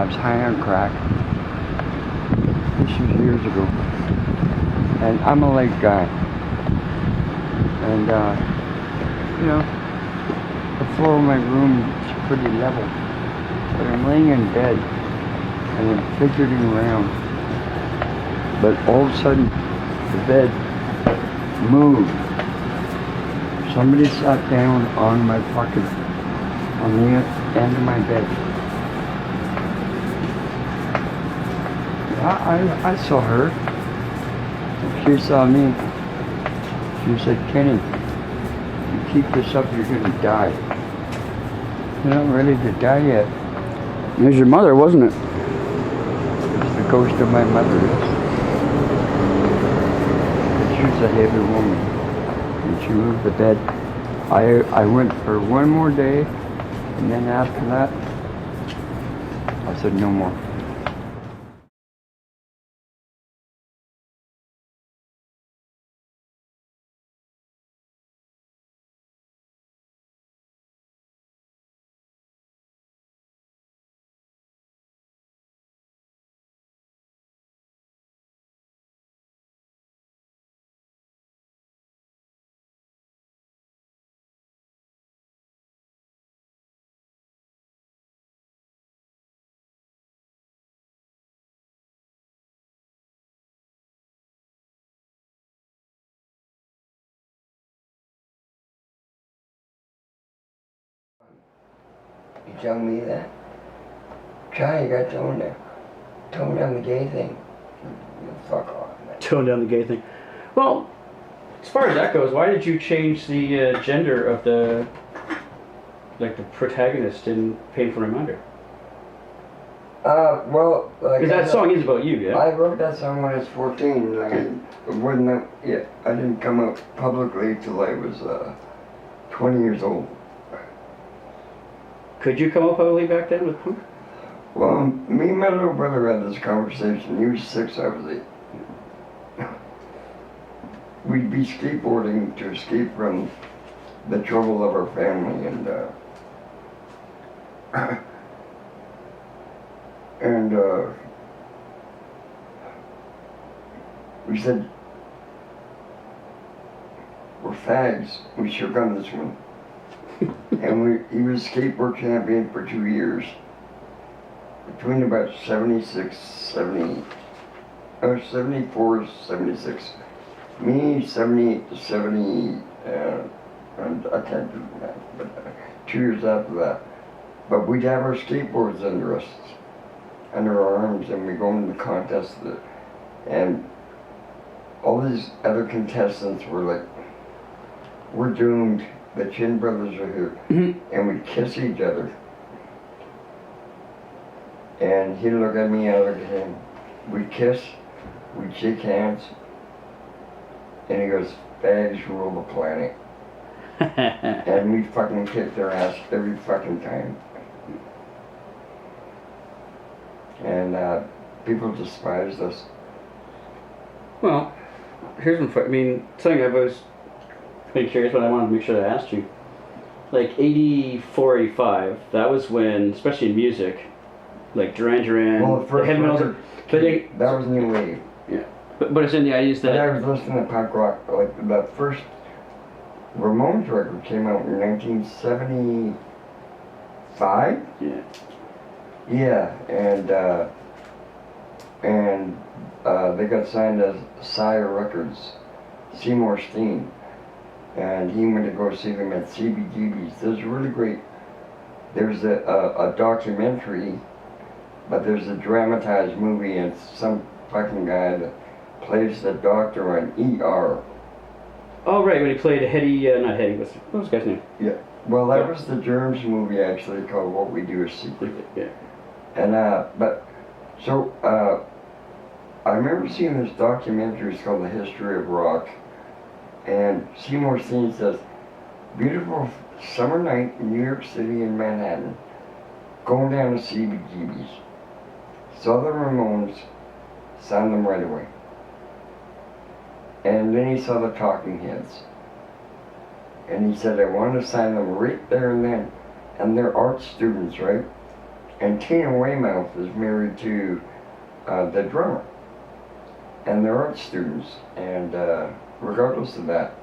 was high on crack. This was years ago. And I'm a lake guy. And, you know, the floor of my room is pretty level. But I'm laying in bed and I'm fidgeting around. But all of a sudden, the bed moved. Somebody sat down on my fucking, on the end of my bed. I saw her. She saw me. She said, "Kenny, you keep this up, you're gonna die." You're not ready to die yet. It was your mother, wasn't it? It's the ghost of my mother. She was a heavy woman. And she moved the bed. I went for one more day, and then after that, I said no more. You tell me that? Try, you got tone there. Tone down the gay thing. You fuck off, man. Tone down the gay thing. Well, as far as that goes, why did you change the gender of the protagonist in Painful Reminder? Well, like because that song is about you, yeah? I wrote that song when I was 14. Like, I didn't come out publicly till I was 20 years old. Could you come up publicly back then with punk? Well, me and my little brother had this conversation. He was 6, I was 8. We'd be skateboarding to escape from the trouble of our family, and we said, we're fags. We shook on this one. And he was skateboard champion for 2 years. Between about 74, 76. Me, 78 to 70, and I can't do that, but 2 years after that. But we'd have our skateboards under us, under our arms, and we'd go into the contest. And all these other contestants were like, we're doomed. The Chin brothers are here. And we'd kiss each other. And he'd look at me, I look at him. We'd kiss, we'd shake hands. And he goes, fags rule the planet. And we'd fucking kick their ass every fucking time. And people despised us. Well, here's one. I mean, something I've always been curious, but I wanted to make sure I asked you. Like 84, 85, that was when, especially in music, like Duran Duran, well, the first heavy metals, that was new wave. Yeah, but it's in the ideas that I was listening to punk rock. Like the first Ramones record came out in 1975. Yeah. Yeah, and they got signed as Sire Records, Seymour Steen, and he went to go see them at CBGB's. There's really great. There's a documentary, but there's a dramatized movie, and it's some fucking guy that plays the doctor on ER. Oh right, when he played not Hetty, what was the guy's name? Yeah. Well, that was the Germs movie actually called What We Do Is Secret. Yeah. And I remember seeing this documentary. It's called The History of Rock, and Seymour Steen says, beautiful summer night in New York City in Manhattan, going down to CBGB's. Saw the Ramones, signed them right away. And then he saw the Talking Heads. And he said, I want to sign them right there and then. And they're art students, right? And Tina Weymouth is married to the drummer. And they're art students. And regardless of that,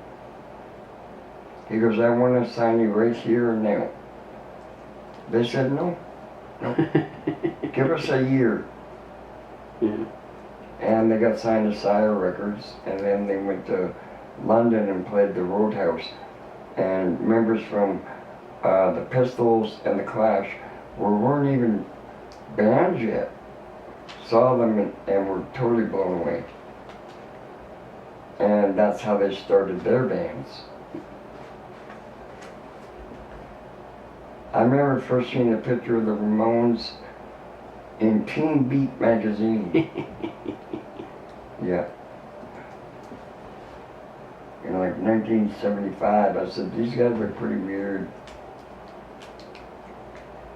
he goes, I want to sign you right here and now. They said, no. Give us a year. Yeah. And they got signed to Sire Records, and then they went to London and played the Roadhouse. And members from the Pistols and the Clash weren't even bands yet. Saw them and were totally blown away. And that's how they started their bands. I remember first seeing a picture of the Ramones in Teen Beat magazine. Yeah. In like 1975, I said, these guys are pretty weird.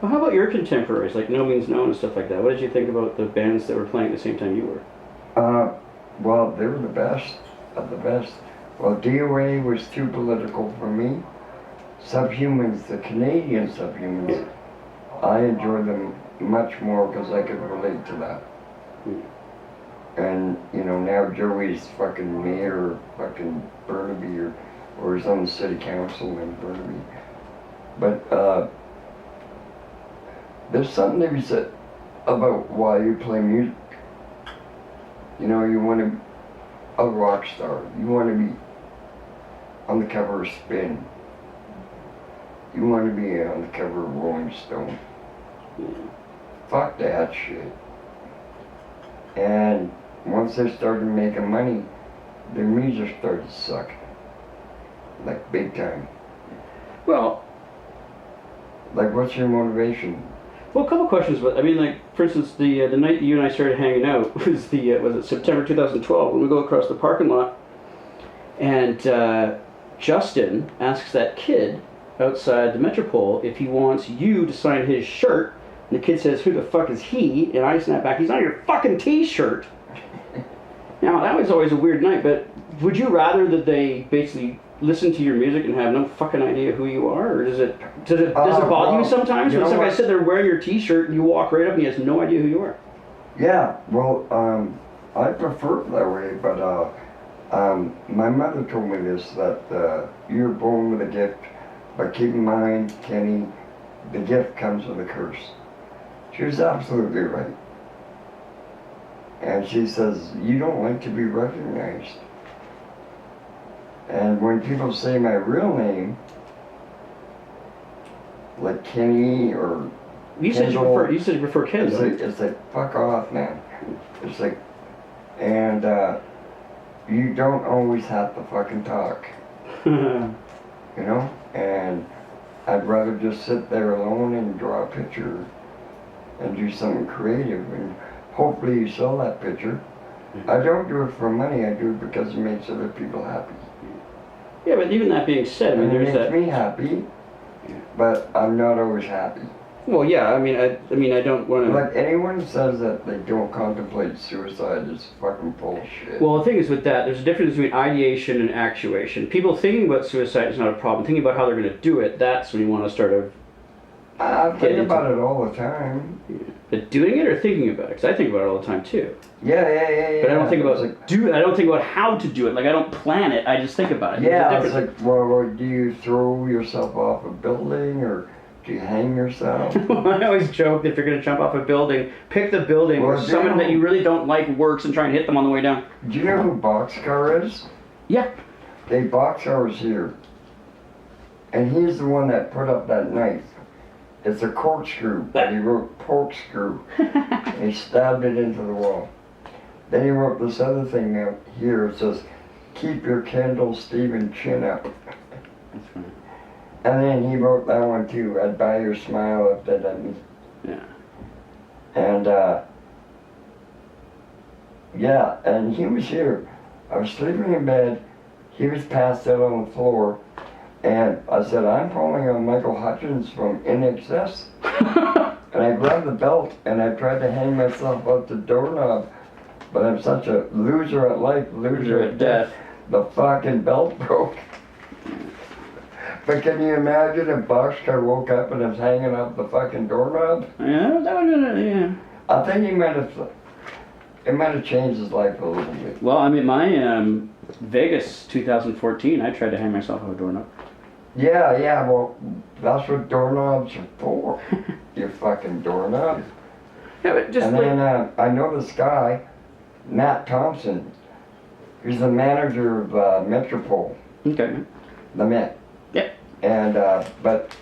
Well, how about your contemporaries, like No Means No and stuff like that? What did you think about the bands that were playing at the same time you were? Well, they were the best of the best. Well, DOA was too political for me. Subhumans, the Canadian Subhumans, I enjoyed them much more because I could relate to that. And, you know, now Joey's fucking mayor of fucking Burnaby or he's on the city council in Burnaby. But there's something to be said about why you play music. You know, you want to be a rock star. You want to be on the cover of Spin. You want to be on the cover of Rolling Stone. Fuck that shit. And once they started making money, their music started to suck. Like big time. Well, like what's your motivation? Well, a couple questions, but I mean, like for instance, the night that you and I started hanging out was was it September 2012 when we go across the parking lot, and Justin asks that kid outside the Metropole if he wants you to sign his shirt, and the kid says, "Who the fuck is he?" And I snap back, "He's on your fucking T-shirt." Now that was always a weird night, but would you rather that they basically listen to your music and have no fucking idea who you are, or does it bother you sometimes when some guy sitting there wearing your T-shirt and you walk right up and he has no idea who you are? Yeah, well, I prefer it that way, but my mother told me this, that you're born with a gift, but keep in mind, Kenny, the gift comes with a curse. She was absolutely right. And she says, you don't like to be recognized. And when people say my real name, like Kenny or you said you prefer Ken. It's like fuck off, man. It's like, and you don't always have to fucking talk, you know. And I'd rather just sit there alone and draw a picture and do something creative, and hopefully you sell that picture. I don't do it for money. I do it because it makes other people happy. Yeah, but even that being said, I mean, it makes me happy, but I'm not always happy. Well, yeah, I mean, I don't want to. Like anyone says that they don't contemplate suicide is fucking bullshit. Well, the thing is with that, there's a difference between ideation and actuation. People thinking about suicide is not a problem. Thinking about how they're going to do it, that's when you want to start I think about it all the time. But doing it or thinking about it? Because I think about it all the time too. Yeah. But I don't think about I don't think about how to do it. Like I don't plan it. I just think about it. Yeah, it's like, well, do you throw yourself off a building or do you hang yourself? I always joke that if you're going to jump off a building, pick the building where someone that you really don't like works and try and hit them on the way down. Do you know who Boxcar is? Yeah. Boxcar was here. And he's the one that put up that knife. It's a corkscrew, but he wrote pork screw. And he stabbed it into the wall. Then he wrote this other thing out here. It says, keep your Kendall Stephen chin up. That's funny. And then he wrote that one too. I'd buy your smile if that at me. Yeah. And yeah, and he was here. I was sleeping in bed. He was passed out on the floor. And I said, I'm calling on Michael Hutchins from NXS. And I grabbed the belt and I tried to hang myself out the doorknob. But I'm such a loser at life, loser at death. The fucking belt broke. But can you imagine if Boxcar woke up and was hanging off the fucking doorknob? Yeah, that would, yeah. I think it might have changed his life a little bit. Well, I mean, my Vegas 2014, I tried to hang myself off a doorknob. Yeah, well, that's what doorknobs are for. You fucking doorknob. Yeah, but just And like, then I know this guy, Matt Thompson. He's the manager of Metropole, okay. the Met. Yep. And but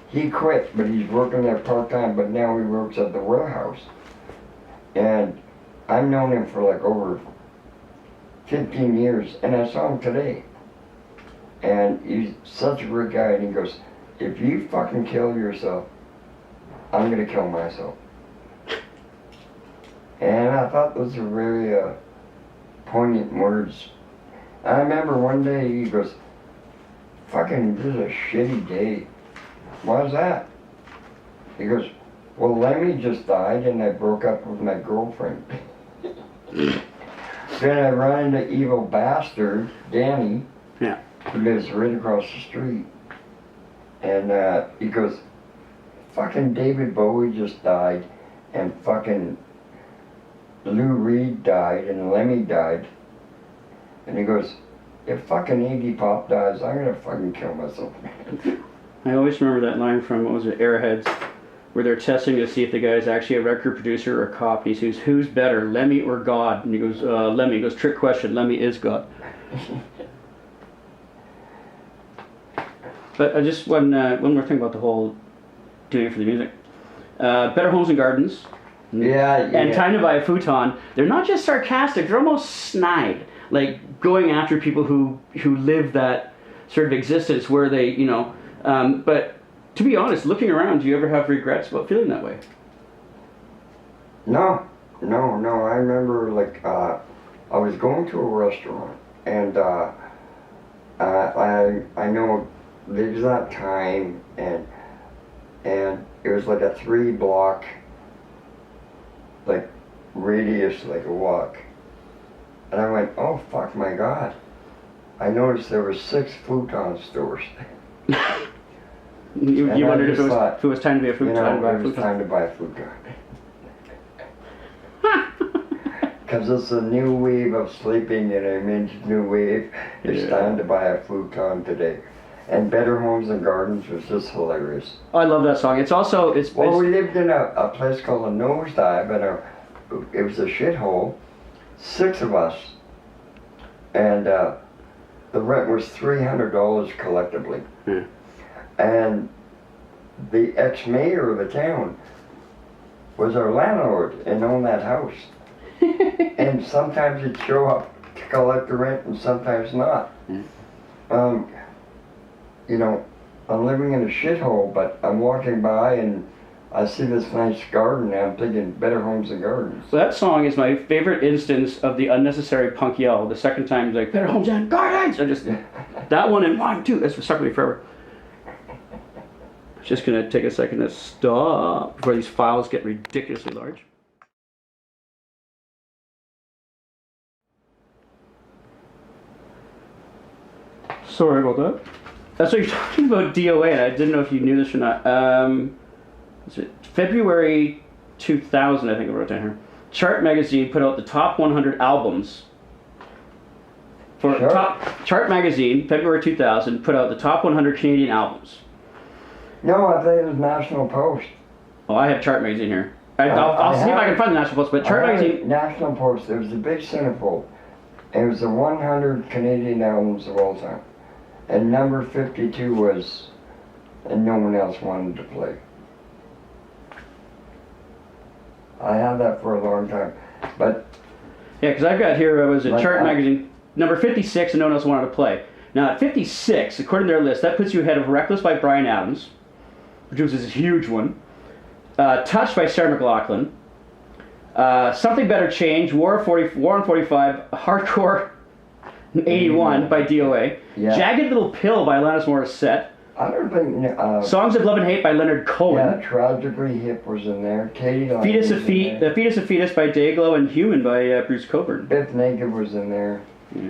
he quit, but he's working there part time. But now he works at the warehouse. And I've known him for like over 15 years, and I saw him today. And he's such a great guy, and he goes, if you fucking kill yourself, I'm gonna kill myself. And I thought those were very poignant words. I remember one day he goes, fucking, this is a shitty day. Why's that? He goes, well, Lemmy just died and I broke up with my girlfriend. Then I run into evil bastard, Danny, Yeah. who lives right across the street. And he goes, fucking David Bowie just died, and fucking Lou Reed died, and Lemmy died. And he goes, if fucking Iggy Pop dies, I'm gonna fucking kill myself. I always remember that line from, what was it, Airheads, where they're testing to see if the guy's actually a record producer or a cop. He says, who's better, Lemmy or God? And he goes, Lemmy. He goes, trick question, Lemmy is God. But I just, one more thing about the whole doing it for the music. Better Homes and Gardens. Yeah. And Time to Buy a Futon. They're not just sarcastic, they're almost snide. Like going after people who live that sort of existence where they, you know, but to be honest, looking around, do you ever have regrets about feeling that way? No. I remember like I was going to a restaurant, and I know the exact time, and it was like a 3-block like radius, like a walk. And I went, oh fuck my God. I noticed there were 6 futon stores. You wondered if it was time to be a futon. You know, it was time to buy a futon. Because it's a new wave of sleeping, and I'm into new wave. It's time to buy a futon today. And Better Homes and Gardens was just hilarious. Oh, I love that song. It's also, Well, we lived in a place called a Nosedive, and it was a shithole. 6 of us. And the rent was $300 collectively. Hmm. And the ex-mayor of the town was our landlord and owned that house. And sometimes he'd show up to collect the rent and sometimes not. Hmm. You know, I'm living in a shithole, but I'm walking by and I see this nice garden and I'm thinking Better Homes and Gardens. So that song is my favorite instance of the unnecessary punk yell. The second time it's like, Better Homes and Gardens! I just, that one and 1, 2, that's stuck with me forever. Just gonna take a second to stop before these files get ridiculously large. Sorry about that. That's what you're talking about, DOA, and I didn't know if you knew this or not. Was it February 2000, I think I wrote down here. Chart Magazine put out the top 100 albums. Chart Magazine, February 2000, put out the top 100 Canadian albums. No, I think it was National Post. Oh, I have Chart Magazine here. I'll see if I can find the National Post, but Chart Magazine... National Post, it was a big centerfold. It was the 100 Canadian albums of all time. And number 52 was, and no one else wanted to play. I had that for a long time, but... Yeah, because I've got here, was it like Chart Magazine, number 56, and no one else wanted to play. Now, at 56, according to their list, that puts you ahead of Reckless by Bryan Adams, which was this huge one. Touched by Sarah McLachlan. Something Better Change, War on 45, Hardcore 81 by DOA. Yeah. Jagged Little Pill by Alanis Morissette. I don't think... Songs of Love and Hate by Leonard Cohen. Yeah, Tragically Hip was in there. Katie Lang Fetus was of Fetus of Fetus by Dayglow, and Human by Bruce Cockburn. Biff Naked was in there. Yeah.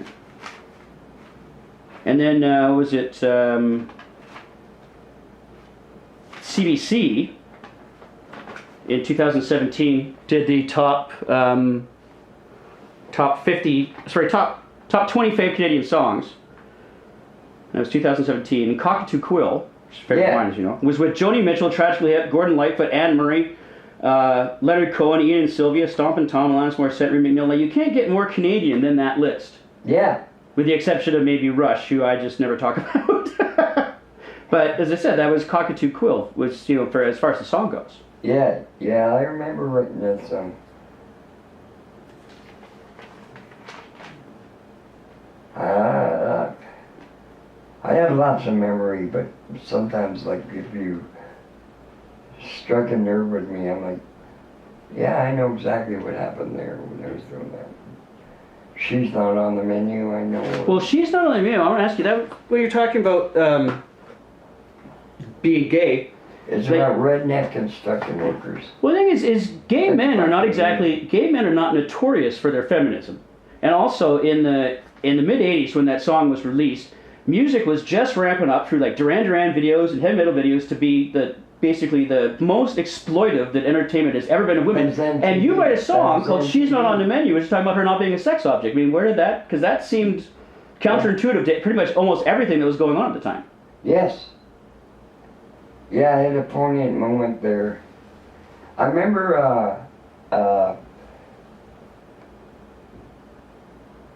And then, was it CBC in 2017 did the top 25 Canadian songs. That was 2017. And Cockatoo Quill, which is favorite wine, as you know, was with Joni Mitchell, Tragically Hip, Gordon Lightfoot, Anne Murray, Leonard Cohen, Ian and Sylvia, Stompin' Tom, Alanis Morissette, Remy McNeil. Now, you can't get more Canadian than that list. Yeah. With the exception of maybe Rush, who I just never talk about. But as I said, that was Cockatoo Quill, which, you know, for as far as the song goes. Yeah, I remember writing that song. I have lots of memory, but sometimes, like, if you struck a nerve with me, I'm like, yeah, I know exactly what happened there when I was doing that. She's Not on the Menu, I know. Well, She's Not on the Menu. I want to ask you that when you're talking about being gay. It's about redneck construction workers. Well, the thing is gay men are not notorious for their feminism. And also in the mid 80s when that song was released, music was just ramping up through like Duran Duran videos and heavy metal videos to be basically the most exploitive that entertainment has ever been of women. And you write a song called She's Not on the Menu, which is talking about her not being a sex object. I mean, where did that, because that seemed counterintuitive to pretty much almost everything that was going on at the time. Yes. Yeah, I had a poignant moment there. I remember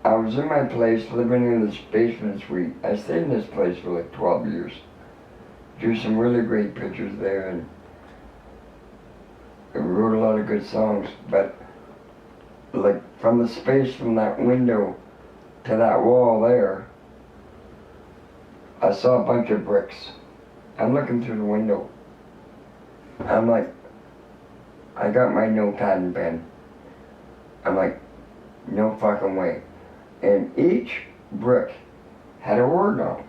I was in my place living in this basement suite. I stayed in this place for like 12 years. Drew some really great pictures there and I wrote a lot of good songs, but like from the space from that window to that wall there, I saw a bunch of bricks. I'm looking through the window. I'm like, I got my notepad and pen. I'm like, no fucking way. And each brick had a word on it.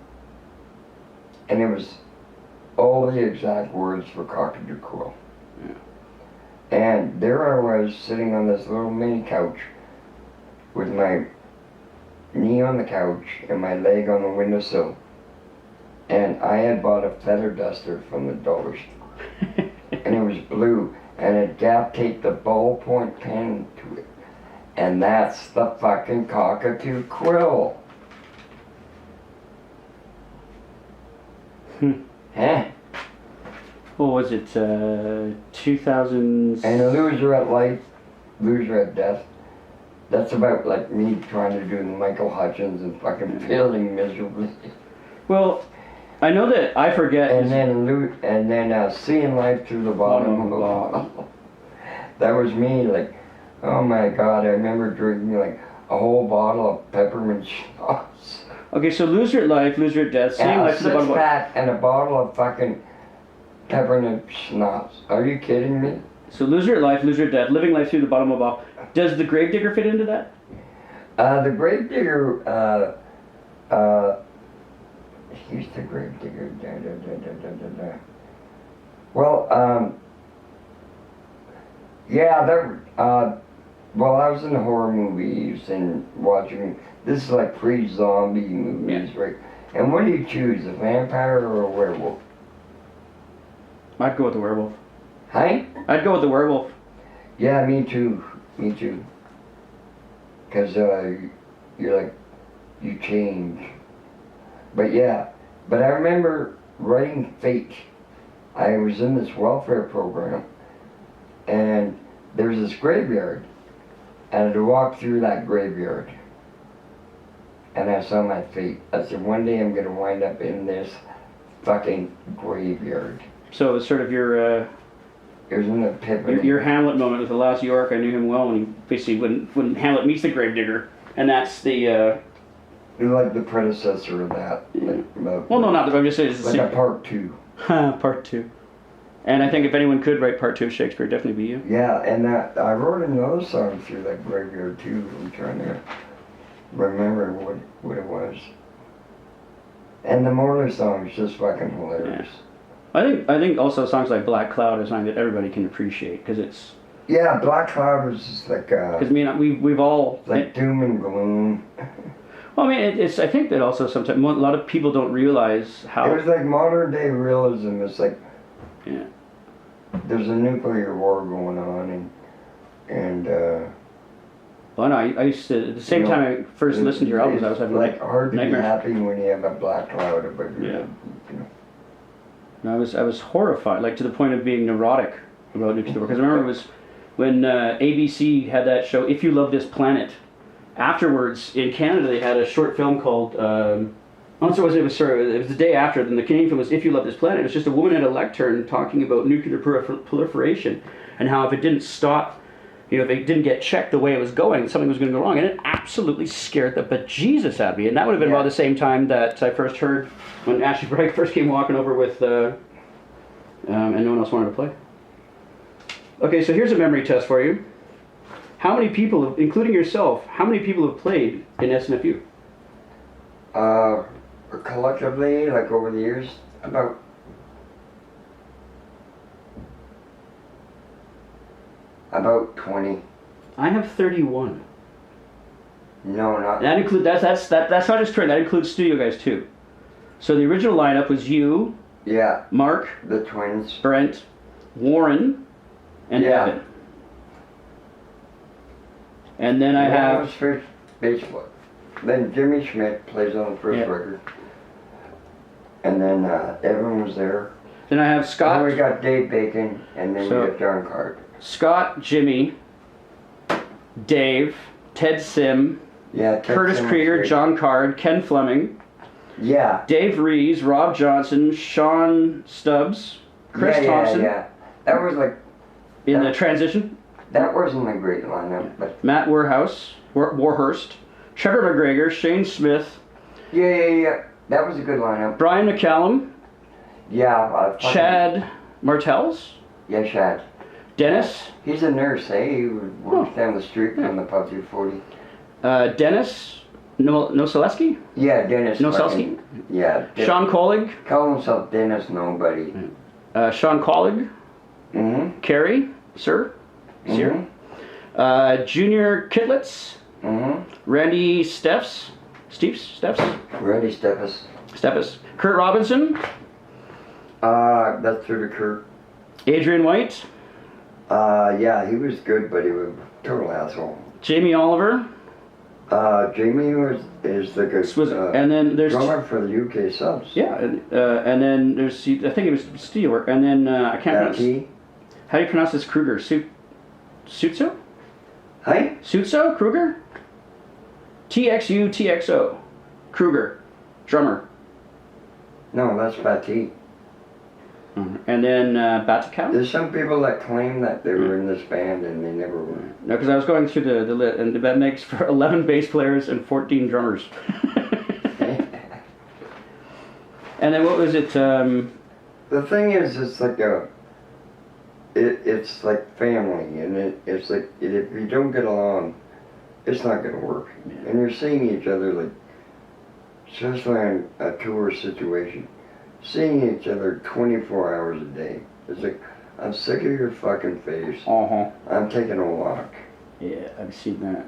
And it was all the exact words for Cockatoo Quill. Yeah. And there I was sitting on this little mini couch with my knee on the couch and my leg on the windowsill. And I had bought a feather duster from the dollar store. And it was blue. And it gap taped a ballpoint pen to it. And that's the fucking Cockatoo Quill. Huh? What was it, 2000? And a loser at life, loser at death. That's about like me trying to do Michael Hutchins and fucking failing miserably. Well, I know that I forget. And then seeing life through the bottom of the bottle. That was me, like, oh my god, I remember drinking like a whole bottle of peppermint schnapps. Okay, so loser at life, loser at death, seeing life through the bottom of the bottle. And a bottle of fucking peppermint schnapps. Are you kidding me? So loser at life, loser at death, living life through the bottom of a bottle. Does the Gravedigger fit into that? The Gravedigger, he's the Gravedigger. Well, yeah, well, I was in horror movies and watching, this is like pre-zombie movies, right? And what do you choose, a vampire or a werewolf? I'd go with the werewolf. Huh? I'd go with the werewolf. Yeah, me too. Because you're like, you change. But yeah, I remember writing Fate. I was in this welfare program, and there was this graveyard, and I had to walk through that graveyard, and I saw my fate. I said, one day I'm gonna wind up in this fucking graveyard. So it was sort of your It was an epiphany. your Hamlet moment with the last York. I knew him well, and he basically when Hamlet meets the Gravedigger, and that's the. You're like the predecessor of that. Like, well, no, not the. I'm just saying. It's like a part two. Part two. And I think if anyone could write part two of Shakespeare, it'd definitely be you. Yeah, and I wrote another song through that graveyard too. I'm trying to remember what it was. And the Morley song is just fucking hilarious. Yeah. I think also songs like Black Cloud is something that everybody can appreciate because it's. Yeah, Black Cloud was just like. Because I mean we've all. Like doom and gloom. Well, I mean it's. I think that also sometimes a lot of people don't realize how. It was like modern day realism. It's like. Yeah. There's a nuclear war going on, and Well, no, I used to, at the same time I first listened to your albums, I was having like hard to be nightmares. happy when you have a black cloud above your Yeah. head. You know. No, I was horrified, like to the point of being neurotic about nuclear war. Because I remember it was when ABC had that show, If You Love This Planet. Afterwards, in Canada, they had a short film called. It was the day after. Then the Canadian film was If You Love This Planet. It was just a woman at a lectern talking about nuclear proliferation and how if it didn't stop, if it didn't get checked the way it was going, something was going to go wrong. And it absolutely scared the bejesus out of me. And that would have been about the same time that I first heard when Ashley Bragg first came walking over with, and no one else wanted to play. Okay, so here's a memory test for you. How many people, including yourself, how many people have played in S.N.F.U? Collectively, like over the years, about 20. I have 31. No, not. That includes that's not just touring. That includes studio guys too. So the original lineup was you, Yeah, Mark, the twins. Brent, Warren, and Yeah. Evan. And then I One have was first baseball. Then Jimmy Schmidt plays on the first Yeah. record. And then Evan was there. then I have Then Scott, we got Dave Bacon, and then So- we got John Card. Scott, Jimmy, Dave, Ted Sim, Yeah, Ted Curtis Simmons Krieger, great. John Card, Ken Fleming, Yeah. Dave Rees, Rob Johnson, Sean Stubbs, Chris yeah, Thompson Yeah. That was like, in the transition, that wasn't a great lineup, but Matt Warhurst, Trevor McGregor, Shane Smith, yeah. That was a good lineup. Brian McCallum, Yeah. Chad Martels, Yeah, Chad. Dennis, He's a nurse, eh? He works down the street from the Pub 240. Dennis Noselski, Yeah, Dennis. Noselski? fucking- Yeah. Sean Collig, Call himself Dennis Nobody. Sean Collig, Mm-hmm. Carey, Sir, Junior Kitlitz, Mm-hmm. Randy Stephs, Randy Stephens. Kurt Robinson, That's through to Kurt. Adrian White, Yeah, he was good, but he was a total asshole. Jamie Oliver, Jamie is the good and then there's drummer for the UK subs. yeah, and then there's I think it was Steelwork, and then I can't pronounce. He. How do you pronounce this Kruger? Sutso? Hi? Sutso? Kruger? TXO. Kruger. Drummer. No, that's Batty. And then Batacao? There's some people that claim that they were in this band and they never were. No, because I was going through the list, and that makes for 11 bass players and 14 drummers. And then what was it? The thing is, it's like it's like family, and it's like if you don't get along, it's not gonna work. Yeah. And you're seeing each other like, especially in a tour situation, seeing each other 24 hours a day. It's like, I'm sick of your fucking face. Uh-huh. I'm taking a walk. Yeah, I've seen that.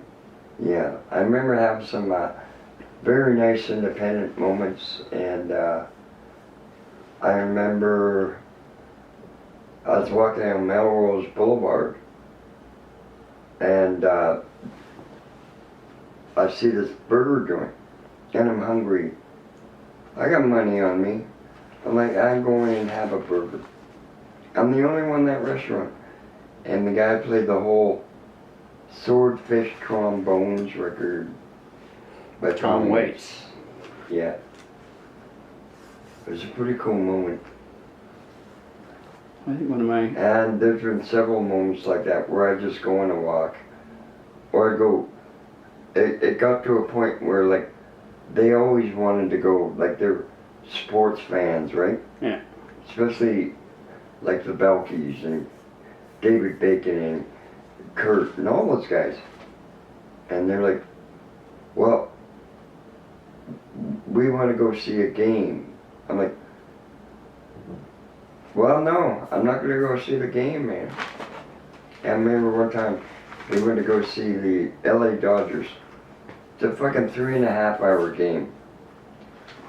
Yeah, I remember having some very nice independent moments, and I remember I was walking down Melrose Boulevard, and I see this burger joint, and I'm hungry. I got money on me. I'm like, I'm going and have a burger. I'm the only one in that restaurant. And the guy played the whole Swordfish Trombones record by Tom Waits. Yeah. It was a pretty cool moment. I think one of my... And there's been several moments like that where I just go on a walk. Or I go, it got to a point where like, they always wanted to go, like they're sports fans, right? Yeah. Especially like the Belkies and David Bacon and Kurt and all those guys. And they're like, well, we want to go see a game. I'm like, well, no, I'm not going to go see the game, man. And I remember one time we went to go see the LA Dodgers. It's a fucking 3.5 hour game.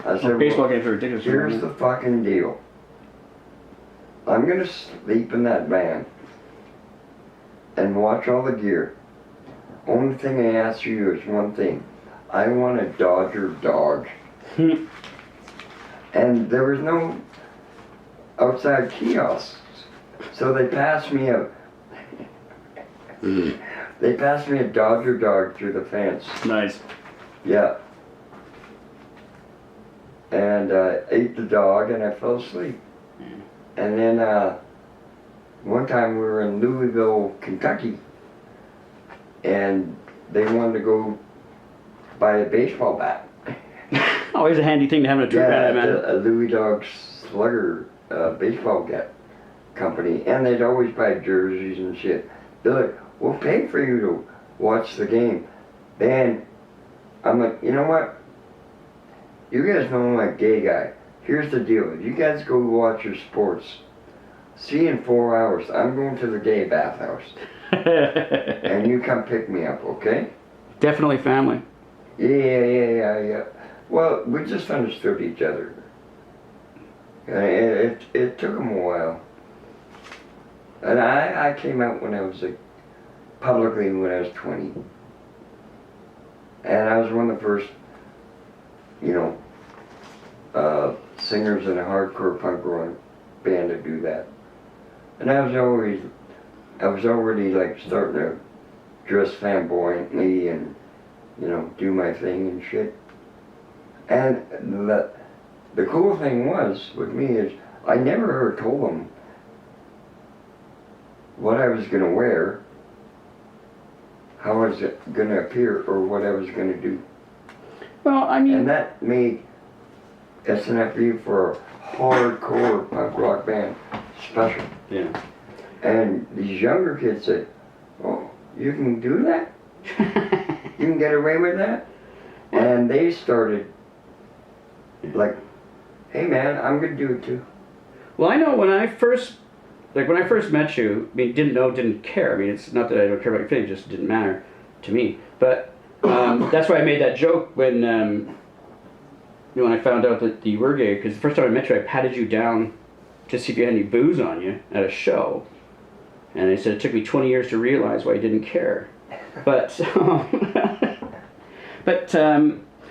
I said, Baseball games are ridiculous. here's the fucking deal. I'm gonna sleep in that van and watch all the gear. Only thing I ask you is one thing. I want a Dodger dog. And there was no outside kiosks. So they passed me a Dodger dog through the fence. Nice. Yeah. And ate the dog and I fell asleep. And then one time we were in Louisville, Kentucky, and they wanted to go buy a baseball bat. Always a handy thing to have in a trip, Yeah, man. a Louis Dog Slugger baseball company, and they'd always buy jerseys and shit. They're like, we'll pay for you to watch the game. Then I'm like, you know what? You guys know I'm a gay guy. Here's the deal. You guys go watch your sports. See you in 4 hours. I'm going to the gay bathhouse. And you come pick me up, okay? Definitely family. Yeah. Well, we just understood each other. And it took them a while. And I came out when I was publicly when I was 20. And I was one of the first, singers in a hardcore punk rock band to do that. And I was already like starting to dress flamboyantly and, do my thing and shit. And the cool thing was with me is I never ever told them what I was gonna wear, how I was gonna appear, or what I was gonna do. Well, I mean... And that made S.N.F.U for a hardcore punk rock band special. Yeah. And these younger kids said, oh, you can do that? You can get away with that? And they started like, hey man, I'm gonna do it too. Well, I know when I first met you, I mean, didn't care. I mean, it's not that I don't care about your feelings, it just didn't matter to me. But that's why I made that joke when I found out that you were gay, because the first time I met you, I patted you down to see if you had any booze on you at a show. And I said it took me 20 years to realize why you didn't care. But,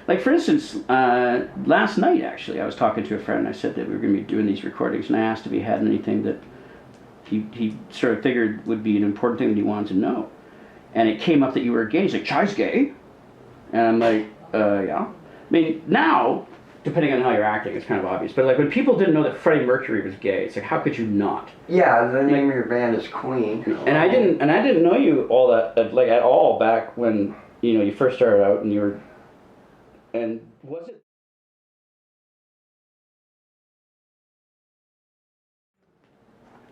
like for instance, last night actually, I was talking to a friend and I said that we were going to be doing these recordings, and I asked if he had anything that he sort of figured would be an important thing that he wanted to know. And it came up that you were gay. He's like, Chai's gay? And I'm like, yeah. I mean, now, depending on how you're acting, it's kind of obvious. But like when people didn't know that Freddie Mercury was gay, it's like, how could you not? Yeah, the name of your band is Queen. And I didn't know you all that like at all back when you first started out and you were. And was it?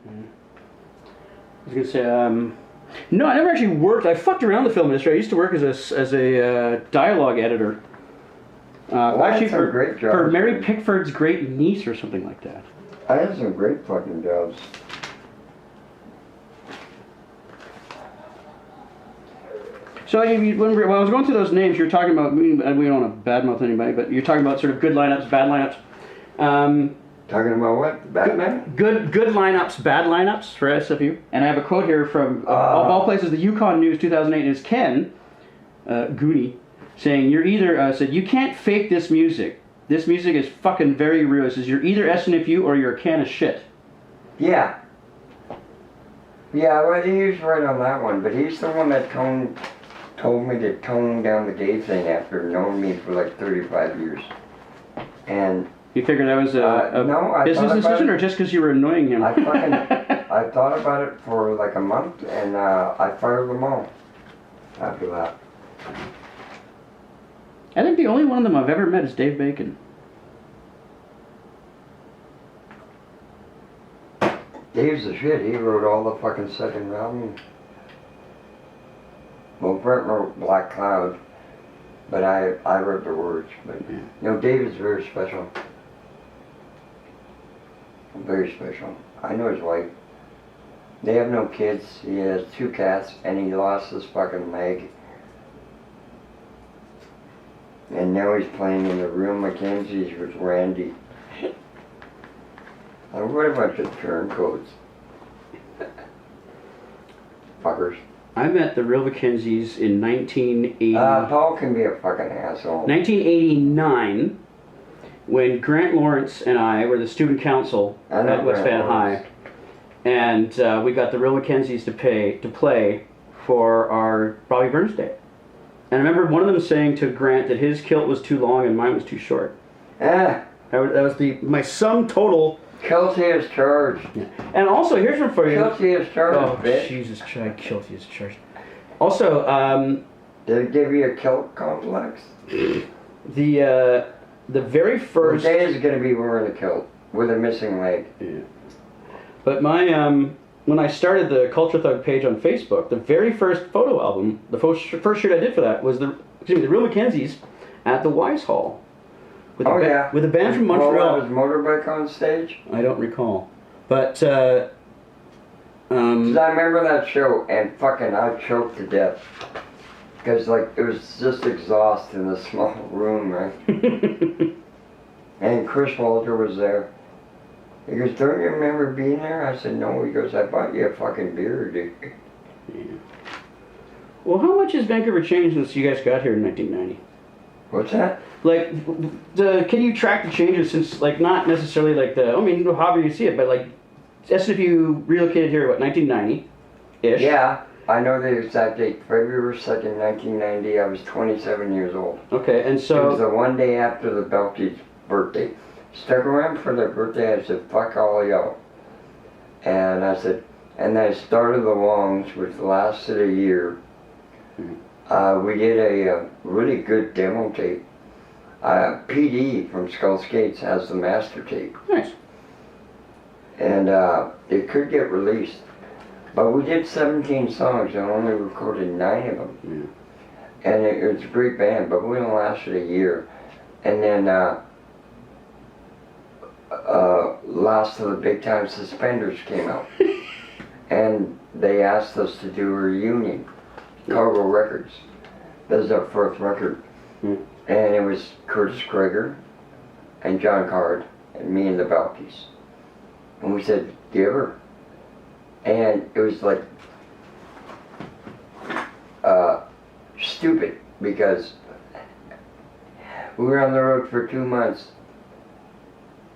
I was gonna say, no, I never actually worked. I fucked around the film industry. I used to work as a dialogue editor. Actually, for Mary Pickford's great niece or something like that. I had some great fucking jobs. So when I was going through those names, you were talking about, we don't want to badmouth anybody, but you're talking about sort of good lineups, bad lineups. Talking about what? Batman? Good lineups, bad lineups for S.N.F.U. And I have a quote here from, of all places, the Yukon News 2008 is Ken Gooney saying, you're either, said, you can't fake this music. This music is fucking very real. It says, you're either S.N.F.U. or you're a can of shit. Yeah. Yeah, well, he's right on that one, but he's the one that told me to tone down the gay thing after knowing me for like 35 years. And you figured that was a business decision, or just because you were annoying him? I thought about it for like a month, and I fired them all after that. I think the only one of them I've ever met is Dave Bacon. Dave's the shit. He wrote all the fucking second album. Well, Brent wrote Black Cloud, but I wrote the words. But Dave is very special. Very special. I know his wife. They have no kids. He has 2 cats, and he lost his fucking leg. And now he's playing in the Real Mackenzies with Randy. What a bunch of turncoats. Fuckers. I met the real Mackenzies in 1980. Paul can be a fucking asshole. 1989, when Grant Lawrence and I were the student council at West Van High, and we got the real Mackenzies to play for our Bobby Burns Day. And I remember one of them saying to Grant that his kilt was too long and mine was too short. Ah, That was my sum total. Kilty is charged. Yeah. And also, here's one for you. Kilty is charged, Oh, bitch. Jesus Christ, Kilty is charged. Also, Did it give you a kilt complex? the very first. Day is going to be wearing a kilt with a missing leg. Yeah. But my when I started the Culture Thug page on Facebook, the very first photo album, the first shoot I did for that was the Real Mackenzies at the Wise Hall. With with a band from Montreal. Was Motorbike on stage? I don't recall, but 'Cause I remember that show and fucking I choked to death. Because like it was just exhaust in a small room, right? And Chris Walter was there. He goes, "Don't you remember being there?" I said, "No." He goes, "I bought you a fucking beer, dude." Yeah. Well, how much has Vancouver changed since you guys got here in 1990? What's that? Like, can you track the changes since, like, not necessarily like however you see it, but like, S.N.F.U relocated here, what, 1990-ish? Yeah, I know the exact date. February 2nd, 1990. I was 27 years old. Okay, and so... It was the one day after the Belty's birthday. Stuck around for their birthday. I said, "Fuck all y'all." And I said, and then I started the Longs, which lasted a year. We did a really good demo tape. PD from Skull Skates has the master tape. Nice. And it could get released. But we did 17 songs and only recorded 9 of them. Yeah. And it was a great band, but we only lasted a year. And then Last of the Big Time Suspenders came out. And they asked us to do a reunion. Cargo Records. That was our 4th record. And it was Curtis Kreger and John Card and me and the Balkies. And we said, "Give her." And it was like stupid because we were on the road for 2 months.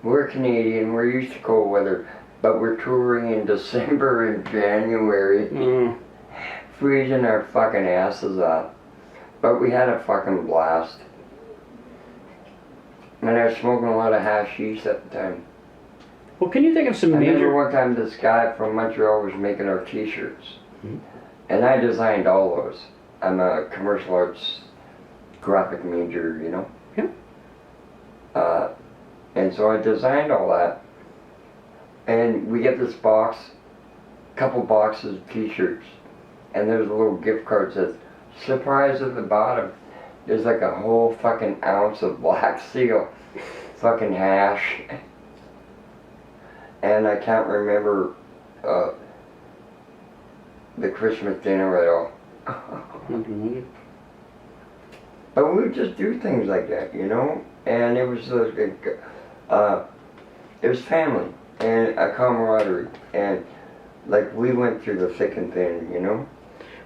We're Canadian, we're used to cold weather, but we're touring in December and January. Freezing our fucking asses off. But we had a fucking blast. And I was smoking a lot of hashish at the time. Well, can you think of some I major... remember one time this guy from Montreal was making our t-shirts. And I designed all those. I'm a commercial arts graphic major, you know? Yeah. And so I designed all that. And we get this box, couple boxes of t-shirts. And there's a little gift card that says, "Surprise" at the bottom. There's like a whole fucking ounce of Black Seal fucking hash. And I can't remember the Christmas dinner at all. But we would just do things like that, you know? And it was family and a camaraderie. And like we went through the thick and thin, you know?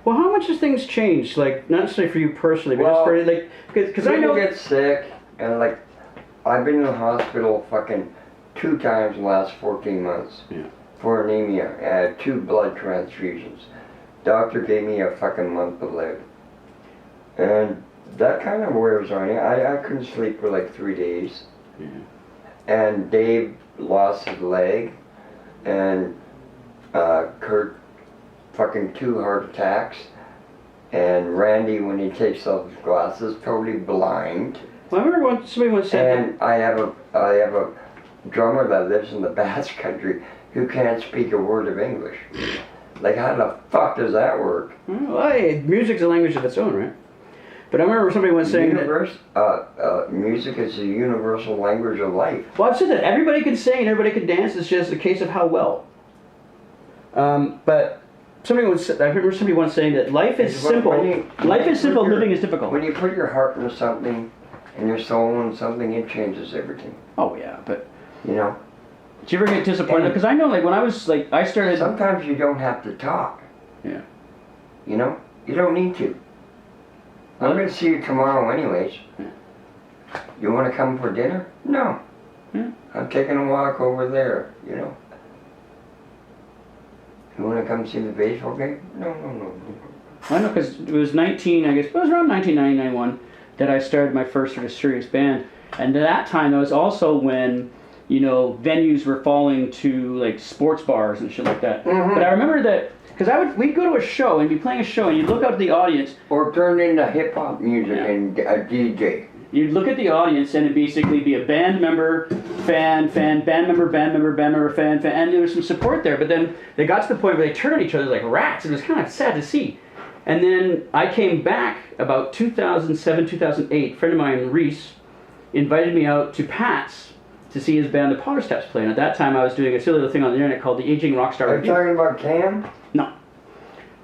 Well, how much has things changed? Like, not necessarily for you personally, but just for, like, because I know... People get sick, and like, I've been in the hospital fucking 2 times in the last 14 months. Yeah. For anemia. I had 2 blood transfusions. Doctor gave me a fucking month to live. And that kind of wears on you. I couldn't sleep for like 3 days. Yeah. And Dave lost his leg, and Kurt fucking 2 heart attacks, and Randy, when he takes off his glasses, totally blind. Well, I remember somebody once said... And I have a drummer that lives in the Basque Country who can't speak a word of English. Like, how the fuck does that work? Well, hey, music's a language of its own, right? But I remember somebody once saying music is a universal language of life. Well, I've said that everybody can sing and everybody can dance. It's just a case of how well. But I remember somebody once saying that life is simple. Life is simple. Living is difficult. When you put your heart into something and your soul into something, it changes everything. Oh yeah, but you know. Did you ever get disappointed? Because I know, like, when I was, like, I started... Sometimes you don't have to talk. Yeah. You know? You don't need to. I'm going to see you tomorrow anyways. Yeah. You want to come for dinner? No. Yeah. I'm taking a walk over there, you know? You want to come see the baseball game? No. I know, because it was around 1991 that I started my first sort of serious band. And at that time, that was also when, you know, venues were falling to, like, sports bars and shit like that. Mm-hmm. But I remember that, because we'd go to a show and be playing a show and you'd look out at the audience. Or turn into hip-hop music Yeah. and a DJ. You'd look at the audience and it'd basically be a band member, fan, band member, fan, and there was some support there. But then they got to the point where they turned on each other like rats. It was kind of sad to see. And then I came back about 2007, 2008. A friend of mine, Reese, invited me out to Pat's to see his band, the Potter Steps, play. And at that time I was doing a silly little thing on the internet called the Aging Rockstar Are you Review. talking about Cam? No.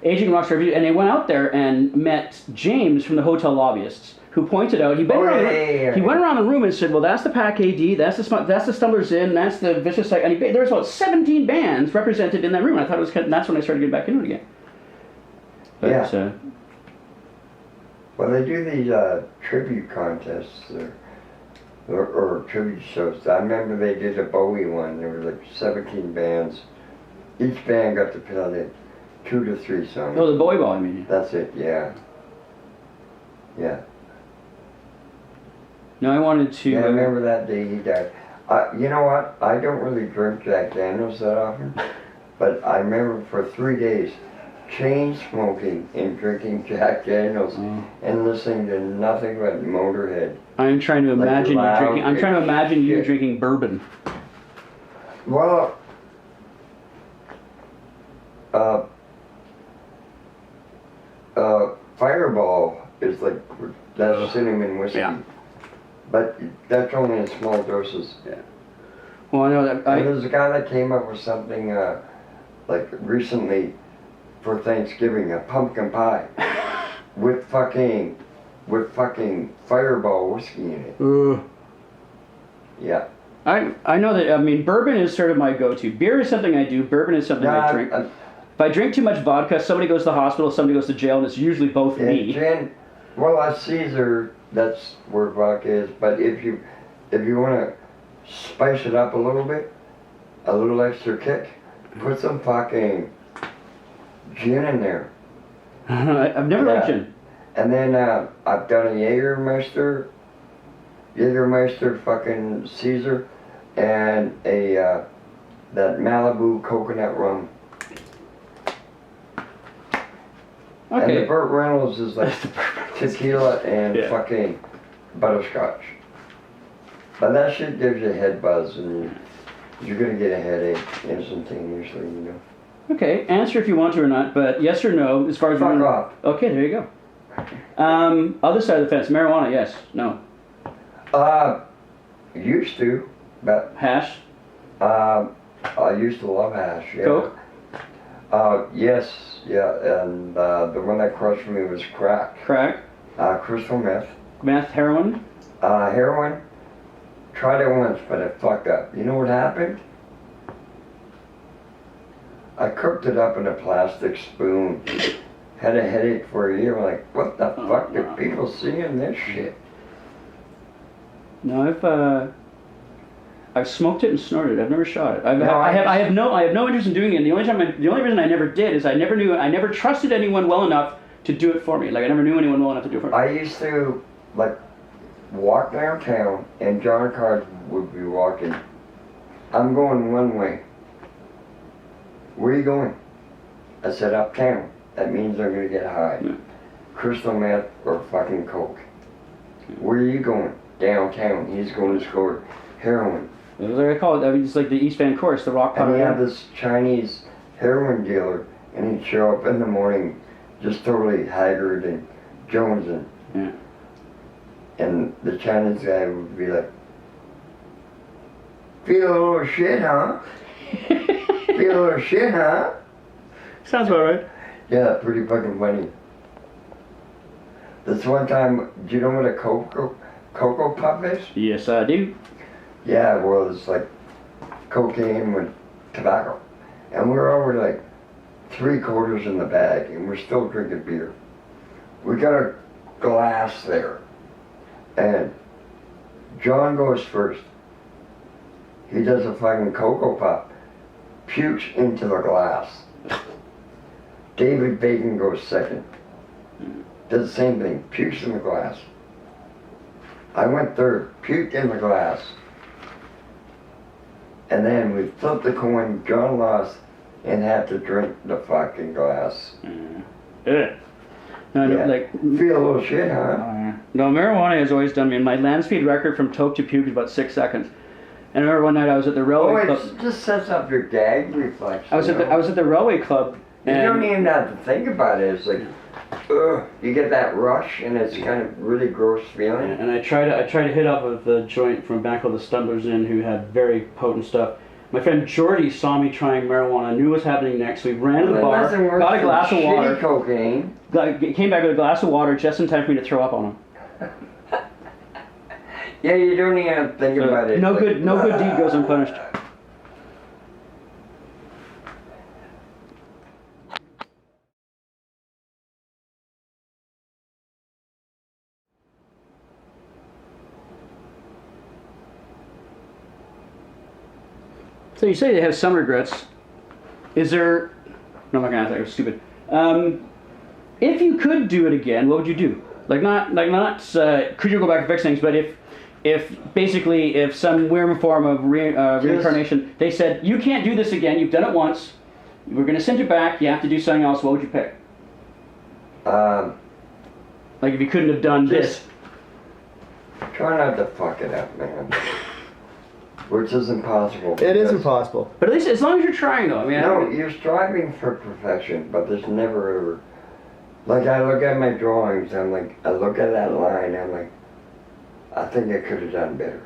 Aging Rockstar Review. And they went out there and met James from the Hotel Lobbyists, who pointed out, he went around the room and said, well, that's the Pack AD, that's the Stumblers Inn, that's the Vicious Cycle. And there was about 17 bands represented in that room. And I thought it was kind of, that's when I started getting back into it again. But, Yeah. Well, they do these tribute contests or tribute shows. I remember they did a Bowie one. There were like 17 bands. Each band got to play 2 to 3 songs. Oh, the Bowie Ball, I mean. That's it, yeah. Yeah. No, I wanted to... Yeah, I remember that day he died. You know what? I don't really drink Jack Daniels that often. But I remember for 3 days chain smoking and drinking Jack Daniels and listening to nothing but Motorhead. I'm trying to imagine Like you drinking. I'm trying to imagine you shit. drinking bourbon. Well, Fireball is like that's cinnamon whiskey, Yeah. but that's only in small doses. Yeah. Well, I know that. And there's a guy that came up with something like recently for Thanksgiving, a pumpkin pie with fucking Fireball whiskey in it. Yeah. I know that. I mean, bourbon is sort of my go-to. Beer is something I do. Bourbon is something I drink. If I drink too much vodka, somebody goes to the hospital, somebody goes to jail, and it's usually both me. Gin, well, that's Caesar. That's where vodka is. But if you want to spice it up a little bit, a little extra kick, put some fucking gin in there. I've never liked gin. And then I've done a Jägermeister fucking Caesar, and a that Malibu coconut rum. Okay. And the Burt Reynolds is like tequila and fucking butterscotch. But that shit gives you a head buzz, and you're gonna get a headache instantaneously, you know. Okay, answer if you want to or not, but yes or no, as far as... Fuck off. Okay, there you go. Other side of the fence, marijuana, yes, no. Used to, but Hash? I used to love hash, yeah. Coke? Yes, yeah, and the one that crushed me was crack. Crack? Crystal meth. Meth, heroin? Heroin. Tried it once, but it fucked up. You know what happened? I cooked it up in a plastic spoon. Had a headache for a year. I'm like, what the fuck do people see in this shit? No, I've smoked it and snorted. I've never shot it. I have no interest in doing it. And the only reason I never did is I never trusted anyone well enough to do it for me. Like I never knew anyone well enough to do it for me. I used to like walk downtown, and John Card would be walking. I'm going one way. Where are you going? I said uptown. That means I'm gonna get high. Yeah. Crystal meth or fucking coke. Where are you going? Downtown. He's going to score heroin. Like I call it. I mean, it's like the East Van course, the rock And powder. he had this Chinese heroin dealer, and he'd show up in the morning, just totally haggard and jonesing. Yeah. And the Chinese guy would be like, "Feel a little shit, huh? Feel a little shit, huh?" Sounds about right. Yeah, pretty fucking funny. This one time, do you know what a cocoa puff is? Yes, I do. Yeah, well, it's like cocaine with tobacco. And we're over like 3/4 in the bag and we're still drinking beer. We got a glass there. And John goes first. He does a fucking Cocoa Pop. Pukes into the glass. David Bacon goes second. Does the same thing. Pukes in the glass. I went third. Puked in the glass. And then we flipped the coin. John lost and had to drink the fucking glass. Yeah. No, Yeah. like, Feel a little shit, huh? no, marijuana has always done me. My land speed record from toke to puke is about 6 seconds. And I remember one night I was at the Oh, railway it club. just sets up your gag reflex. I was at the railway club. You And don't even have to think about it. It's like, ugh, you get that rush, and it's kind of really gross feeling. and I tried to hit up with a joint from a band called the Stumblers Inn, who had very potent stuff. My friend Jordy saw me trying marijuana, knew what was happening next. We ran to the bar, got a glass of water, cocaine. came back with a glass of water just in time for me to throw up on him. Yeah, you don't even have to think about it. No Like, good deed goes unpunished. So you say they have some regrets. Is there? No, I'm not gonna ask that. It was stupid. If you could do it again, what would you do? Could you go back and fix things? But if some weird form of reincarnation, they said you can't do this again. You've done it once. We're gonna send you back. You have to do something else. What would you pick? Like if you couldn't have done this. Try not to fuck it up, man. Which is impossible. It is impossible. But at least as long as you're trying, though. I mean, No, you're striving for perfection, but there's never ever. Like I look at my drawings, I look at that line, I'm like, I think I could have done better.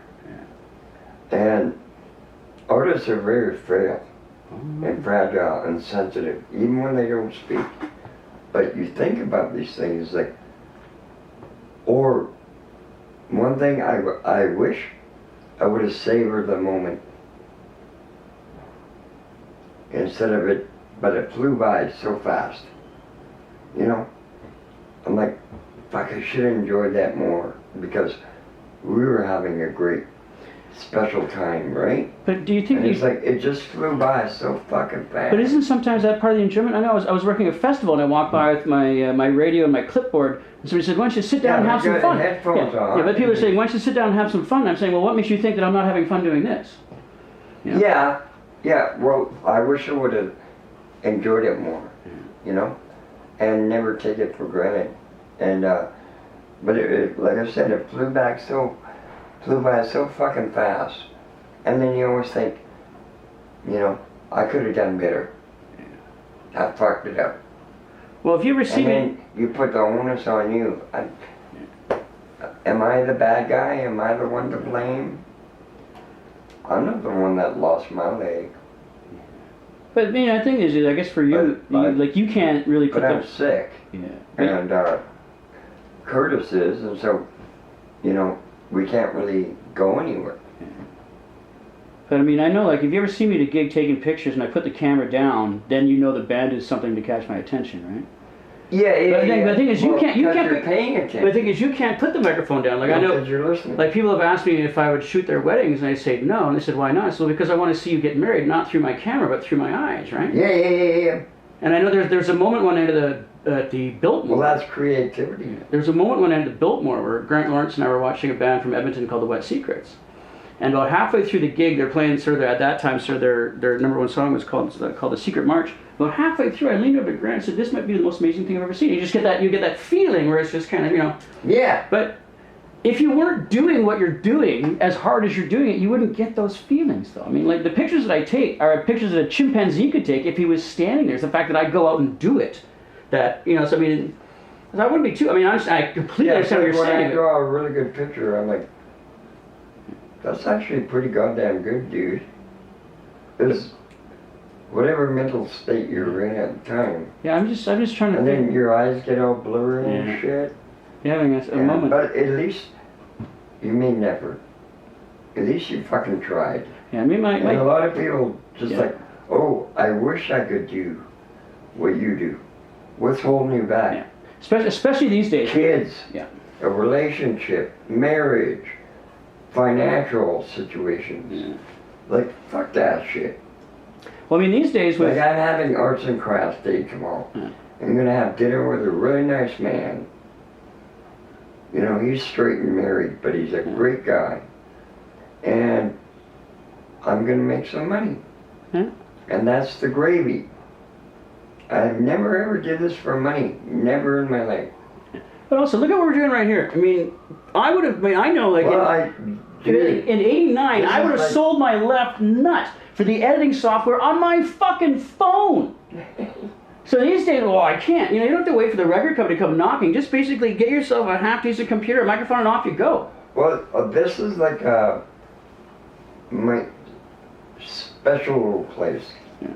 Yeah. And artists are very frail and fragile and sensitive, even when they don't speak. But you think about these things, like, or one thing I wish I would have savored the moment instead of it, but it flew by so fast. You know? I'm like, fuck, I should have enjoyed that more because we were having a great special time, right? But do you think And it's like, it just flew by so fucking fast. But isn't sometimes that part of the enjoyment? I know I was working at a festival and I walked by with my radio and my clipboard and somebody said, why don't you sit down and have some fun? Headphones on. Yeah, but people are saying, why don't you sit down and have some fun? And I'm saying, well, what makes you think that I'm not having fun doing this? You know? Yeah, well, I wish I would have enjoyed it more, you know? And never take it for granted. And, but like I said, it flew by so fucking fast. And then you always think, you know, I could have done better. I fucked it up. Well, if you receive and then you put the onus on you. Am I the bad guy? Am I the one to blame? I'm not the one that lost my leg. But you know, the thing is, I guess for you, you can't really put But I'm sick. Yeah. And Curtis is, and so, you know, we can't really go anywhere. But I mean, I know, like, if you ever see me at a gig taking pictures and I put the camera down, then you know the band is something to catch my attention, right? Yeah. But the thing is, you can't. You're paying attention. But the thing is, you can't put the microphone down. Like I know, because you're listening. like people have asked me if I would shoot their weddings, and I say no, and they said why not? So because I want to see you get married, not through my camera, but through my eyes, right? Yeah. And I know there's a moment one night at the Biltmore. Well, that's creativity. There's a moment one night at the Biltmore where Grant Lawrence and I were watching a band from Edmonton called the Wet Secrets. And about halfway through the gig, they're playing at that time, their number one song was called The Secret March. About halfway through, I leaned over to Grant and said, "This might be the most amazing thing I've ever seen." You get that feeling where it's just kind of, you know. Yeah. But if you weren't doing what you're doing as hard as you're doing it, you wouldn't get those feelings, though. I mean, like the pictures that I take are pictures that a chimpanzee could take if he was standing there. It's the fact that I go out and do it that, you know. So I mean, I wouldn't be too. I mean, I completely understand what you're saying. When I draw a really good picture, I'm like, that's actually pretty goddamn good, dude. It's whatever mental state you're in at the time. Yeah, I'm just trying to And think. then your eyes get all blurry and shit. You're having a moment. But at least you made an effort. At least you fucking tried. Yeah, I mean, And a lot of people just Yeah. like, oh, I wish I could do what you do. What's holding you back? Yeah. Especially these days. Kids. Yeah. A relationship, marriage, financial situations. Yeah. Like, fuck that shit. Well, I mean, these days with... Like, I'm having arts and crafts day tomorrow. Yeah. I'm gonna have dinner with a really nice man. You know, he's straight and married, but he's a great guy. And I'm gonna make some money. Yeah. And that's the gravy. I've never ever did this for money. Never in my life. But also, look at what we're doing right here. I mean, I would have... I know, like... Well, in 89, This I would is have like- sold my left nut for the editing software on my fucking phone. So these days, well, I can't. You know, you don't have to wait for the record company to come knocking. Just basically get yourself a half-decent computer, a microphone, and off you go. Well, this is like my special little place. Yeah.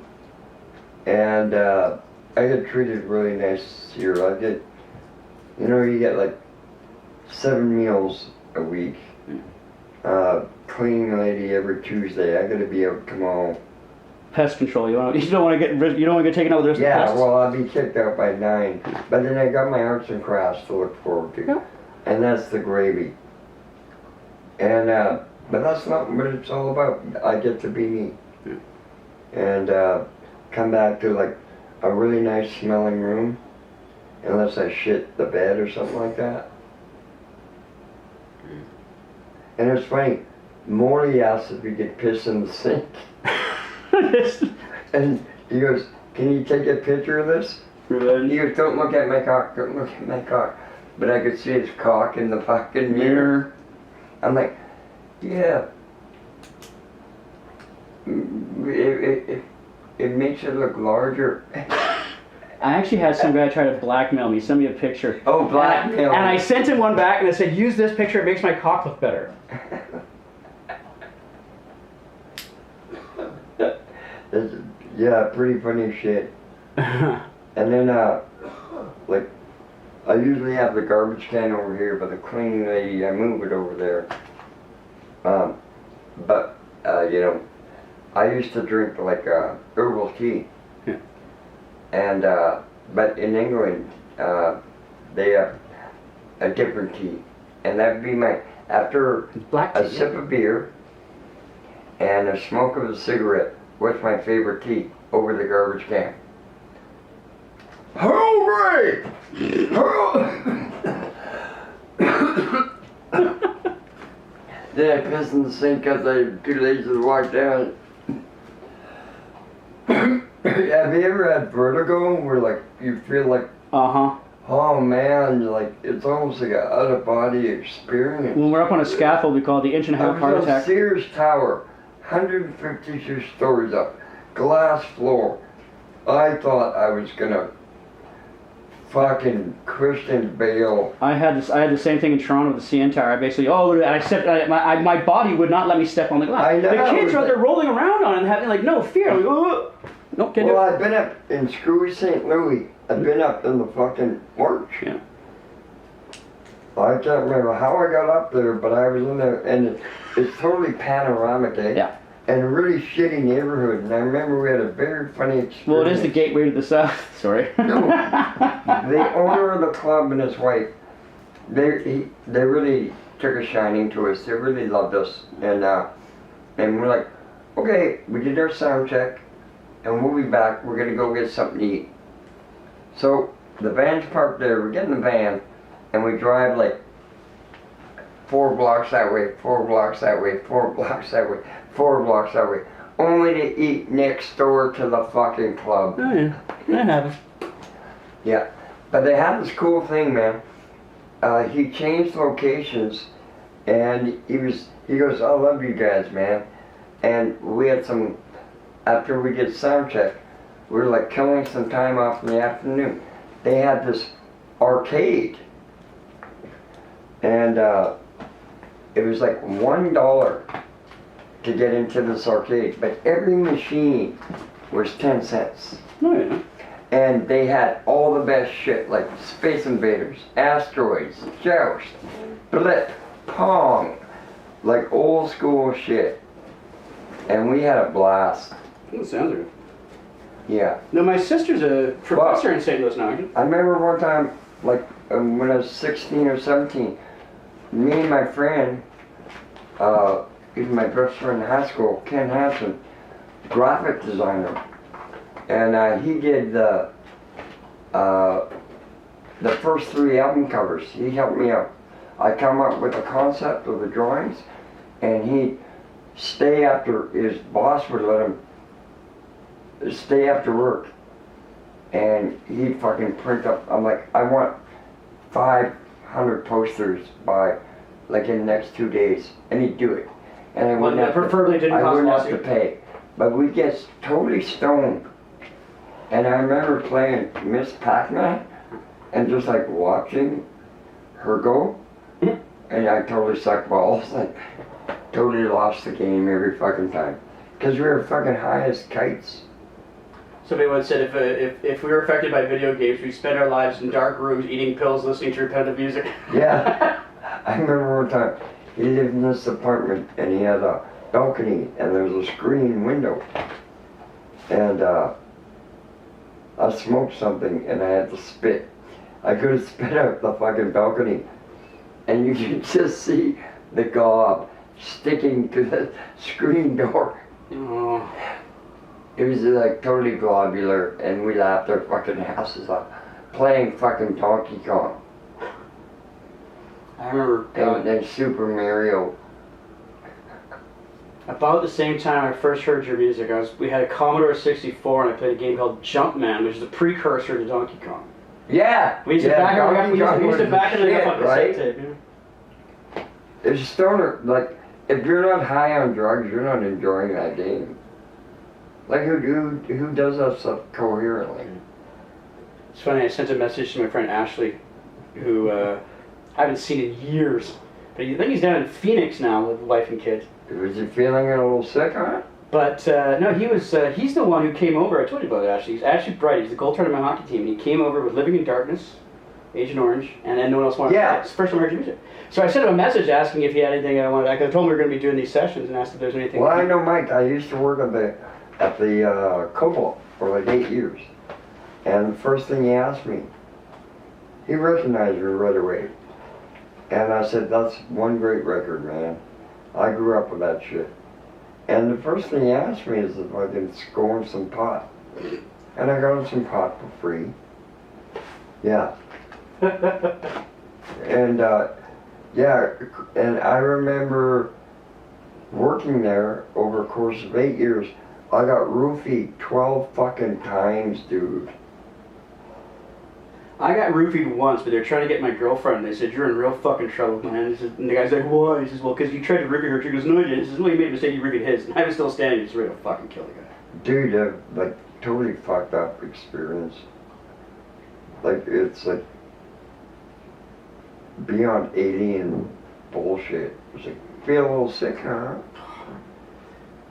And I get treated really nice here. I get, you know, you get like 7 meals a week. Cleaning lady every Tuesday. I gotta be out tomorrow. Pest control. You don't want to get taken out with the rest of the Yeah, pests. well, I'll be kicked out by 9. But then I got my arts and crafts to look forward to. Yeah. And that's the gravy. And, but that's not what it's all about. I get to be me. Yeah. And come back to like a really nice smelling room. Unless I shit the bed or something like that. And it's funny, Morley asked if he could piss in the sink. And he goes, can you take a picture of this? He goes, don't look at my cock, don't look at my cock. But I could see his cock in the fucking mirror. I'm like, yeah. It makes it look larger. I actually had some guy try to blackmail me, send me a picture. Oh, blackmail. And I sent him one back and I said, use this picture, it makes my cock look better. Yeah, pretty funny shit. And then, like, I usually have the garbage can over here, but the cleaning lady, I move it over there. But, you know, I used to drink like herbal tea. Yeah. And, but in England, they have a different tea. And that'd be my, after Black a tea. sip of beer and a smoke of a cigarette, what's my favorite tea? Over the garbage can. Hungry! Then I piss in the sink because I'm too lazy to walk down. Have you ever had vertigo where like you feel like, Uh-huh. oh man, like it's almost like an out of body experience? When we're up on a scaffold, we call it the inch and a I half was heart on attack. Sears Tower, 152 stories up, glass floor. I thought I was gonna fucking Christian Bale. I had the same thing in Toronto with the CN Tower. I basically, and I stepped, my body would not let me step on the glass. I know. The kids are out there rolling around on it and having like no fear. I'm like, oh, no, can't do Well, it. I've been up in Screwy St. Louis. I've been up in the fucking porch. Yeah. I can't remember how I got up there, but I was in there, and it's totally panoramic, eh? Yeah. And a really shitty neighborhood, and I remember we had a very funny experience. Well, it is the gateway to the south. Sorry. No. The owner of the club and his wife, they really took a shining to us. They really loved us, and we're like, okay, we did our sound check, and we'll be back. We're gonna go get something to eat. So the van's parked there. We get in the van, and we drive like 4 blocks that way, 4 blocks that way, 4 blocks that way, 4 blocks that way, only to eat next door to the fucking club. Oh yeah, that happens. Yeah, but they had this cool thing, man. He changed locations, and he goes, I love you guys, man. And we had some, after we did sound check, we were like killing some time off in the afternoon. They had this arcade, and it was like $1 to get into this arcade, but every machine was 10 cents. Oh yeah. And they had all the best shit, like Space Invaders, Asteroids, Joust, Blip, Pong, like old school shit. And we had a blast. That sounds good. Yeah. No, my sister's a professor in St. Louis now. I remember one time, like when I was 16 or 17, me and my friend, he's my best friend in high school, Ken Hansen, graphic designer, and he did the first 3 album covers. He helped me out. I come up with the concept of the drawings, and he'd stay after, his boss would let him stay after work, and he'd fucking print up. I'm like, I want 500 posters by, like, in the next 2 days, and he'd do it. And I wouldn't have preferably didn't cost I wouldn't lots have to pay, but we'd get totally stoned. And I remember playing Miss Pac-Man, and just like watching her go, and I totally sucked balls. Like, totally lost the game every fucking time, because we were fucking high as kites. Somebody once said if we were affected by video games, we'd spend our lives in dark rooms eating pills, listening to repetitive music. Yeah. I remember one time, he lived in this apartment, and he had a balcony, and there was a screen window. And I smoked something, and I had to spit. I could have spit out the fucking balcony, and you could just see the gob sticking to the screen door. Oh. It was like totally globular, and we laughed our fucking asses off playing fucking Donkey Kong I remember and Super Mario. about the same time I first heard your music. We had a Commodore 64, and I played a game called Jumpman, which is a precursor to Donkey Kong. Yeah. We used to back it up on right? cassette tape. Yeah. It's a stoner, like, if you're not high on drugs, you're not enjoying that game. Like, who does that stuff coherently? It's funny, I sent a message to my friend Ashley, who I haven't seen in years. But I think he's down in Phoenix now with wife and kids. Was he feeling a little sick, huh? But no, he's the one who came over. I told you about Ashley. He's Ashley Bright. He's the goal turner of my hockey team. And he came over with Living in Darkness, Agent Orange, and then no one else wanted to play. It's the first time I heard your music. So I sent him a message asking if he had anything I wanted. I told him we were going to be doing these sessions and asked if there's anything. Well, I know Mike. I used to work at the Cobalt for like 8 years. And the first thing he asked me, he recognized me right away. And I said, that's one great record, man. I grew up with that shit. And the first thing he asked me is if I could score him some pot. And I got him some pot for free. Yeah. And yeah, and I remember working there over a course of 8 years. I got roofied 12 fucking times, dude. I got roofied once, but they were trying to get my girlfriend. They said, you're in real fucking trouble, man. And the guy's like, why? He says, well, because you tried to roofie her. She goes, no, you didn't. He says, well, you made a mistake. You roofied his. And I was still standing. He's ready to fucking kill the guy. Dude, like, totally fucked up experience. Like, it's like beyond alien bullshit. It's like, feel a little sick, huh?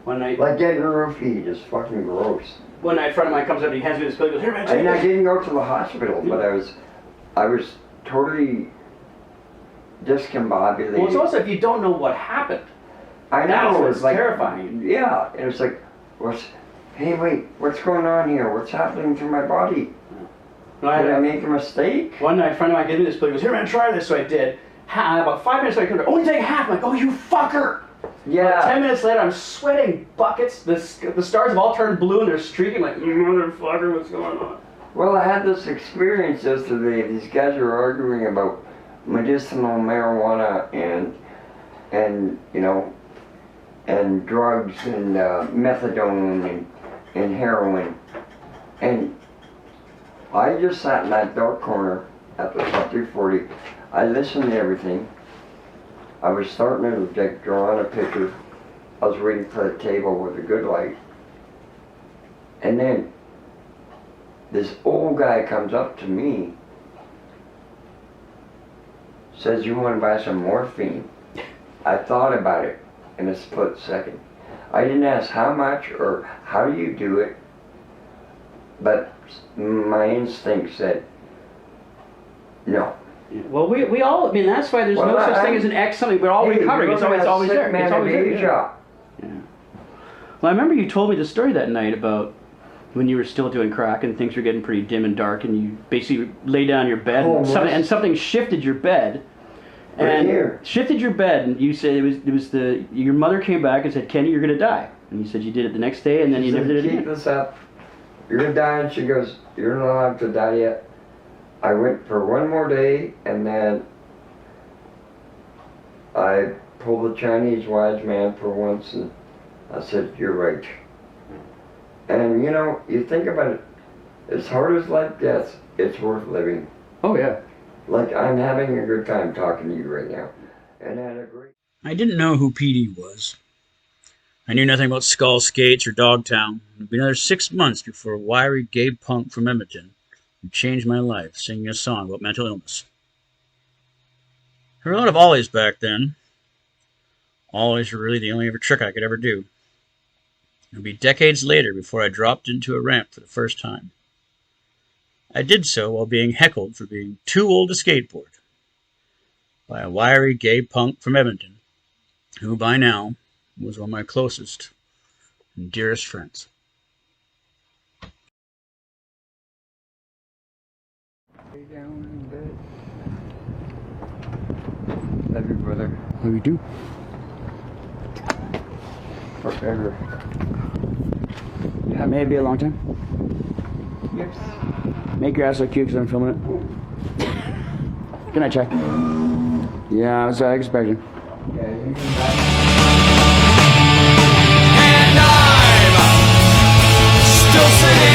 One night, Like getting roofied is fucking gross. one night, a friend of mine comes up and he hands me this pill. He goes, here, man, take And I this. didn't go to the hospital, but I was totally discombobulated. Well, it's also if you don't know what happened. I know, That's it what's was like, terrifying. yeah, and it's like, hey, wait, what's going on here? What's happening to my body? No, I had Did I a- make a mistake? One night, a friend of mine gave me this pill. He goes, here, man, try this. So I did. About 5 minutes later, he comes over, only take half. I'm like, oh, you fucker. Yeah. About 10 minutes later, I'm sweating buckets. The stars have all turned blue and they're streaking like, motherfucker, what's going on? Well, I had this experience yesterday. These guys were arguing about medicinal marijuana and you know, and drugs and methadone and heroin. And I just sat in that dark corner at the top 340. I listened to everything. I was starting to like draw on a picture. I was waiting for the table with a good light. And then this old guy comes up to me, says, you want to buy some morphine? I thought about it in a split second. I didn't ask how much or how do you do it, but my instinct said, no. Well, we all, I mean, that's why there's no such thing as an X something. We're all recovering. It's always there. It's always there. Yeah. Well, I remember you told me the story that night about when you were still doing crack and things were getting pretty dim and dark, and you basically lay down your bed and something shifted your bed. Right here. Shifted your bed, and you said your mother came back and said, "Kenny, you're gonna die." And you said you did it the next day, and then you never did it again. Keep this up. You're gonna die, and she goes, "You're not allowed to die yet." I went for one more day, and then I pulled the Chinese wise man for once, and I said, "You're right." And you know, you think about it, as hard as life gets, it's worth living. Oh yeah. Like, I'm having a good time talking to you right now. And I had a great... I didn't know who Petey was. I knew nothing about Skull Skates or Dogtown. It would be another 6 months before a wiry gay punk from Edmonton would change my life, singing a song about mental illness. There were a lot of ollies back then. Ollies were really the only trick I could ever do. It would be decades later before I dropped into a ramp for the first time. I did so while being heckled for being too old to skateboard by a wiry gay punk from Edmonton, who by now was one of my closest and dearest friends. Lay down in bed. Love you, brother. Love you too. Forever. Maybe a long time. Yes. Make your ass look cute because I'm filming it. Good night, Chuck. Yeah, I was expecting. Yeah, you can And I'm still sitting